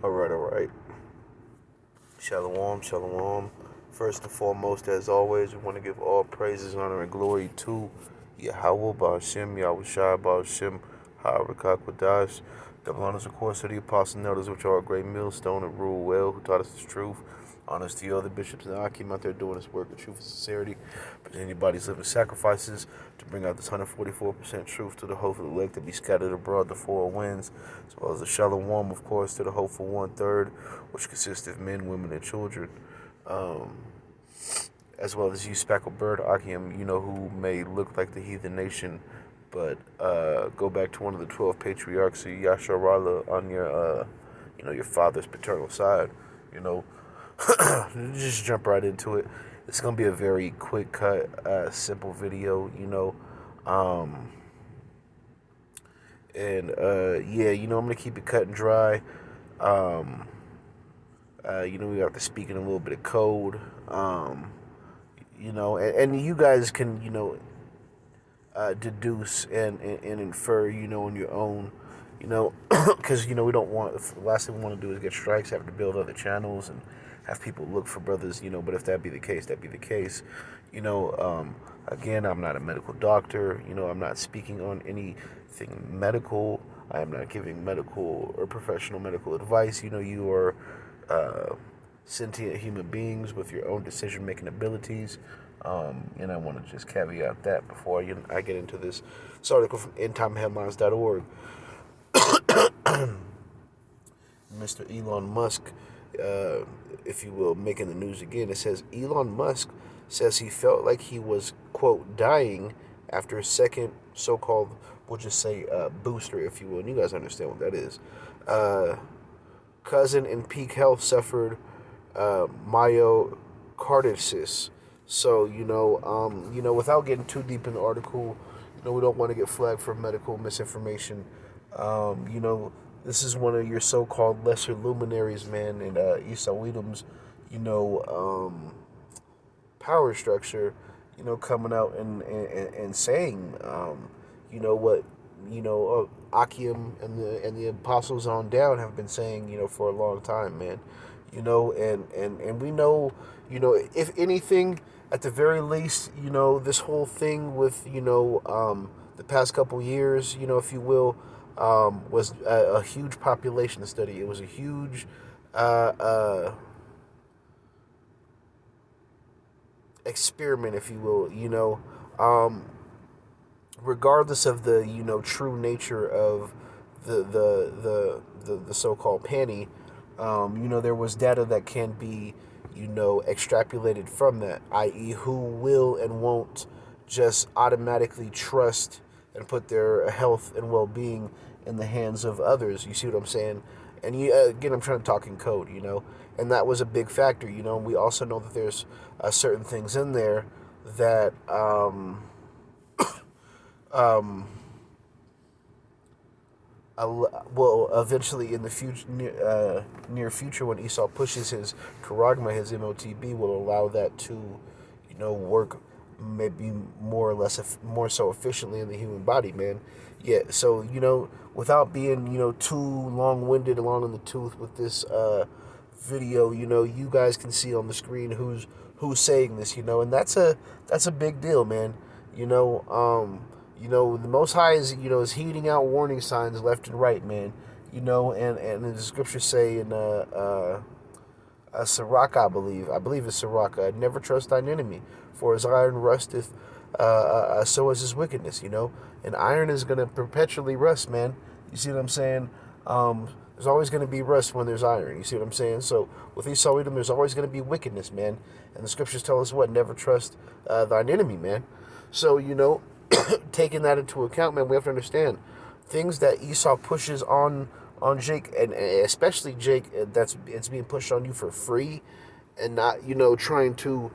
All right. Shalom, shalom. First and foremost, as always, we want to give all praises, honor, and glory to Yahweh, Ba'ashem, Yahushua, Ba'ashem, Ha'arakakwadash. Double honors, of course, to the apostles and elders, which are a great millstone and rule well, who taught us the truth. Honors to you, other bishops and Akim out there doing this work of truth and sincerity. But anybody's living sacrifices to bring out this 144% truth to the hopeful elect to be scattered abroad the four winds, as well as the shalom, of course, to the hopeful one-third, which consists of men, women, and children. As well as you, speckled bird, Akim, who may look like the heathen nation, but go back to one of the 12 patriarchs of Yasharala on your father's paternal side. Just jump right into it. It's gonna be a very quick cut, simple video. I'm gonna keep it cut and dry. We got to speak in a little bit of code. And you guys can, deduce and infer, on your own, because, we don't want, the last thing we want to do is get strikes, have to build other channels and have people look for brothers, but if that be the case, that be the case. Again, I'm not a medical doctor, I'm not speaking on anything medical. I am not giving medical or professional medical advice. You are sentient human beings with your own decision-making abilities. And I want to just caveat that before I get into this article from endtimeheadlines.org. Mr. Elon Musk, if you will, making the news again. It says Elon Musk says he felt like he was, quote, dying after a second so-called, we'll just say, booster, if you will. And you guys understand what that is. Cousin in peak health suffered myocarditis. So, without getting too deep in the article, we don't want to get flagged for medical misinformation. This is one of your so-called lesser luminaries, man, in Esau Edom's, power structure, coming out and saying, what, Akim and the apostles on down have been saying, for a long time, man. And we know, if anything, at the very least, this whole thing with, the past couple years, if you will, was a huge population study. It was a huge experiment, if you will, regardless of the, true nature of the so-called panty. There was data that can be, extrapolated from that, i.e. who will and won't just automatically trust and put their health and well-being in the hands of others. You see what I'm saying? And again, I'm trying to talk in code, and that was a big factor. We also know that there's certain things in there that will eventually in the future, near future, when Esau pushes his charagma, his MOTB, will allow that to, work maybe more so efficiently in the human body, man. Yeah, so, without being, too long-winded, long in the tooth with this video, you guys can see on the screen who's saying this, and that's a big deal, man. The Most High is, is heeding out warning signs left and right, man. And the scriptures say in Sirach, I believe it's Sirach, never trust thine enemy, for as iron rusteth, so is his wickedness, And iron is going to perpetually rust, man. You see what I'm saying? There's always going to be rust when there's iron. You see what I'm saying? So with Esau Edom, there's always going to be wickedness, man. And the scriptures tell us what? Never trust thine enemy, man. So, taking that into account, man, we have to understand things that Esau pushes on Jake, and especially Jake, it's being pushed on you for free, and not, trying to,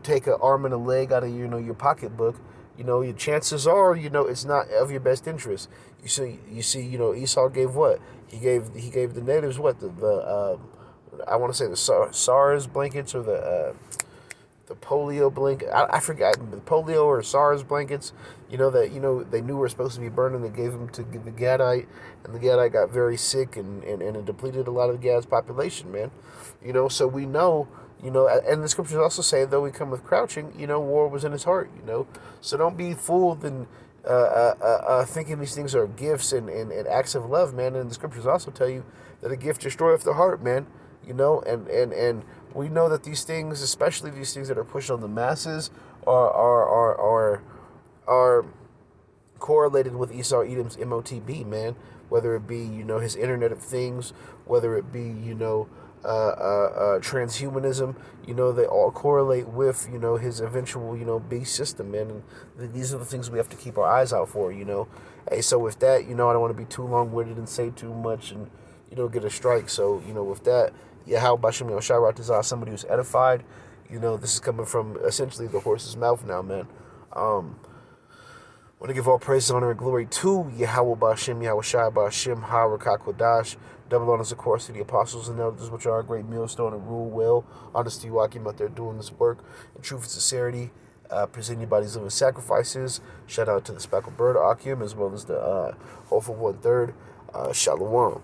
take an arm and a leg out of, your pocketbook. Your chances are, it's not of your best interest. You see, Esau gave what? He gave the natives what? I want to say the SARS blankets, or the the polio blanket. I forgot the polio or SARS blankets. That they knew were supposed to be burned, and they gave them to the Gadite, and the Gadite got very sick, and it depleted a lot of the Gad's population, man. So we know. And the scriptures also say, though we come with crouching, war was in his heart. So don't be fooled and thinking these things are gifts and acts of love, man. And the scriptures also tell you that a gift destroyeth the heart, man. And we know that these things, especially these things that are pushed on the masses, are correlated with Esau Edom's MOTB, man. Whether it be his Internet of Things, whether it be transhumanism, they all correlate with his eventual beast system, man. And these are the things we have to keep our eyes out for. Hey, so with that, I don't want to be too long-winded and say too much and get a strike. So with that, how Bashim Yosharat is somebody who's edified. This is coming from essentially the horse's mouth now, man. I want to give all praise, honor, and glory to Yahweh Bashim, Yahweh Shai Bashim, HaRakakodash. Double honors, of course, to the apostles and elders, which are a great millstone and rule well. Honors to you, Akim, out there doing this work in truth and sincerity, presenting your bodies living sacrifices. Shout out to the speckled bird, Akim, as well as the Hopeful 1/3. Shalom.